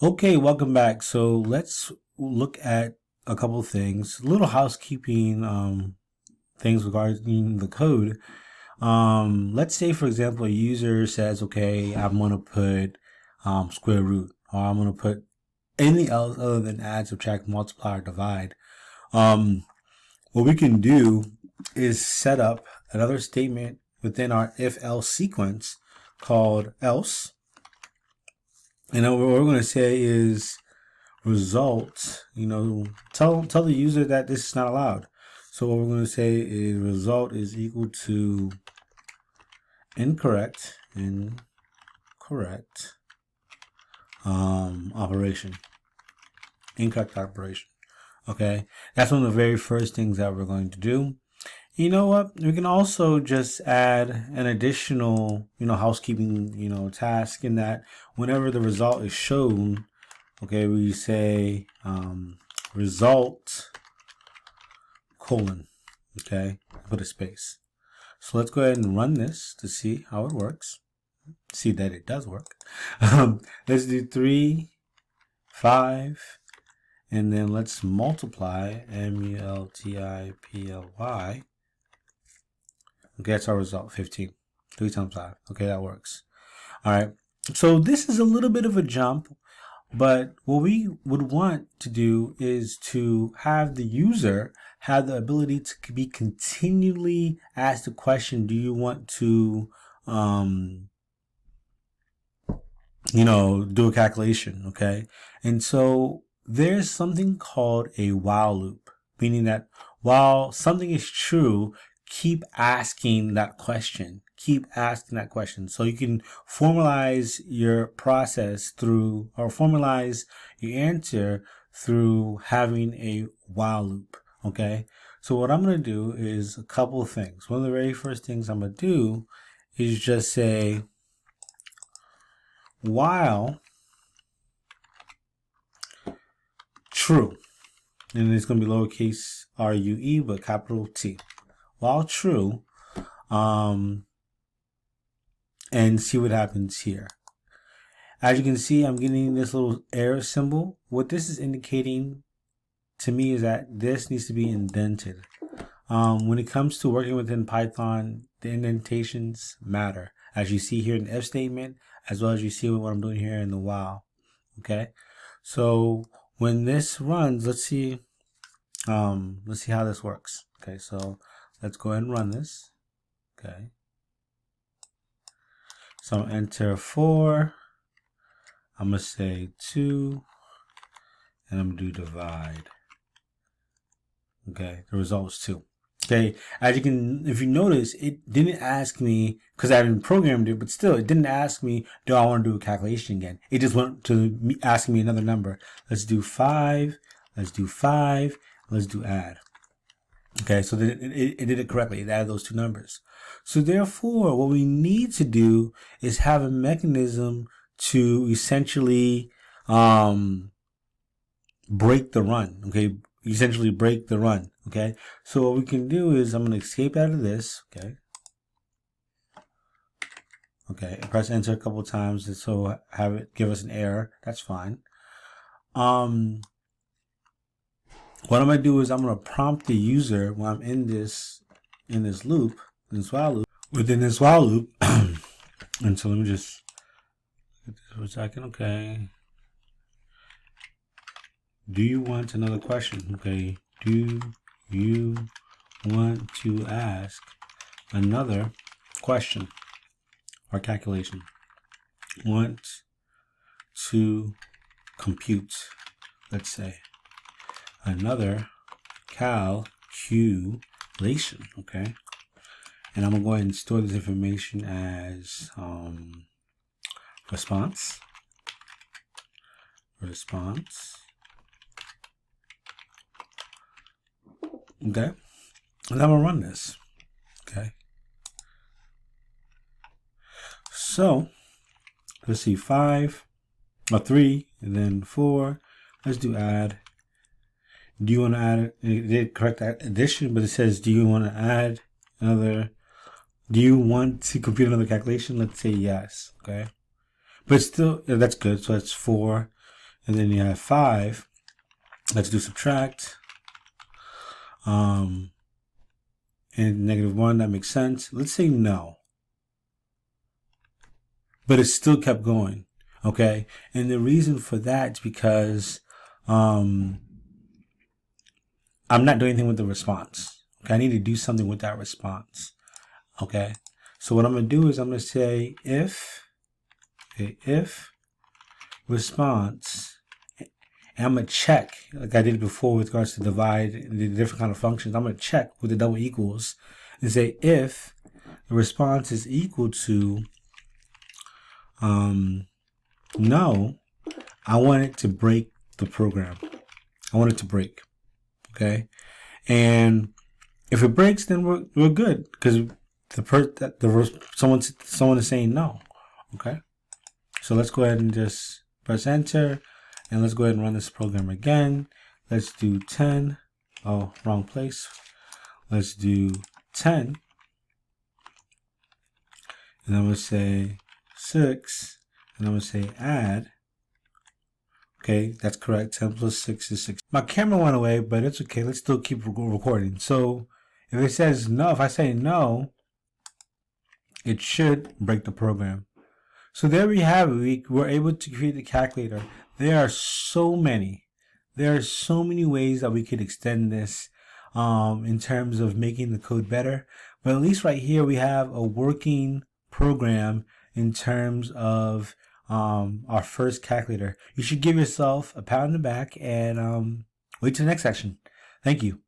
Okay, welcome back. So let's look at a couple of things, little housekeeping things regarding the code. Let's say, for example, a user says, okay, I'm going to put square root, or I'm going to put anything else other than add, subtract, multiply, or divide. What we can do is set up another statement within our if-else sequence called else. And then what we're going to say is result, tell the user that this is not allowed. So what we're going to say is result is equal to incorrect operation. Incorrect operation. Okay, that's one of the very first things that we're going to do. You know what? We can also just add an additional, housekeeping, task in that whenever the result is shown, okay, we say result colon, okay, put a space. So let's go ahead and run this to see how it works. See that it does work. Let's do 3, 5, and then let's multiply multiply. Okay, that's our result, 15. 3 times 5. Okay, that works. All right. So this is a little bit of a jump, but what we would want to do is to have the user have the ability to be continually asked the question, do you want to, do a calculation, okay? And so there's something called a while loop, meaning that while something is true, keep asking that question. Keep asking that question. So you can formalize your process through, or formalize your answer through having a while loop. Okay. So what I'm going to do is a couple of things. One of the very first things I'm going to do is just say while true. And it's going to be lowercase R-U-E, but capital T. While true, and see what happens here. As you can see, I'm getting this little error symbol. What this is indicating to me is that this needs to be indented. When it comes to working within Python, the indentations matter, as you see here in the if statement, as well as you see what I'm doing here in the while. Okay, so when this runs, let's see how this works. Okay, so let's go ahead and run this. Okay. So enter 4. I'm going to say 2. And I'm going to do divide. Okay. The result is 2. Okay. As you can, if you notice, it didn't ask me, because I haven't programmed it, but still, it didn't ask me, do I want to do a calculation again? It just went to me asking me another number. Let's do 5. Let's do 5. Let's do add. Okay, so it did it correctly. It added those two numbers. So therefore, what we need to do is have a mechanism to essentially break the run. Okay, essentially break the run. Okay, so what we can do is I'm going to escape out of this. Okay. Okay, and press enter a couple of times and so have it give us an error. That's fine. What I'm going to do is I'm going to prompt the user when I'm in this loop, within this while loop. And so let me just get this for a second. Okay. Do you want another question? Okay. Do you want to ask another question or calculation? Want to compute, let's say, another calculation, okay? And I'm gonna go ahead and store this information as response. Okay, and I'm gonna run this. Okay, so let's see, 5 or 3, and then 4. Let's do add. Do you want to add, it did correct that addition, but it says, do you want to add another, do you want to compute another calculation? Let's say yes, okay. But still, that's good. So that's 4. and then you have 5. Let's do subtract. And -1, that makes sense. Let's say no. But it still kept going. Okay. And the reason for that is because I'm not doing anything with the response. Okay. I need to do something with that response. Okay. So what I'm going to do is I'm going to say if response, and I'm going to check, like I did before with regards to divide and the different kind of functions. I'm going to check with the double equals and say if the response is equal to no, I want it to break the program. I want it to break. Okay. And if it breaks, then we're good because someone is saying no. Okay. So let's go ahead and just press enter, and let's go ahead and run this program again. Let's do 10. Oh, wrong place. Let's do 10. And I'm going to say 6. And I'm going to say add. Okay, that's correct. 10 plus 6 is 6. My camera went away, but it's okay. Let's still keep recording. So if it says no, if I say no, it should break the program. So there we have it. We're able to create the calculator. There are so many ways that we could extend this in terms of making the code better. But at least right here we have a working program in terms of our first calculator. You should give yourself a pat on the back and wait till the next section. Thank you.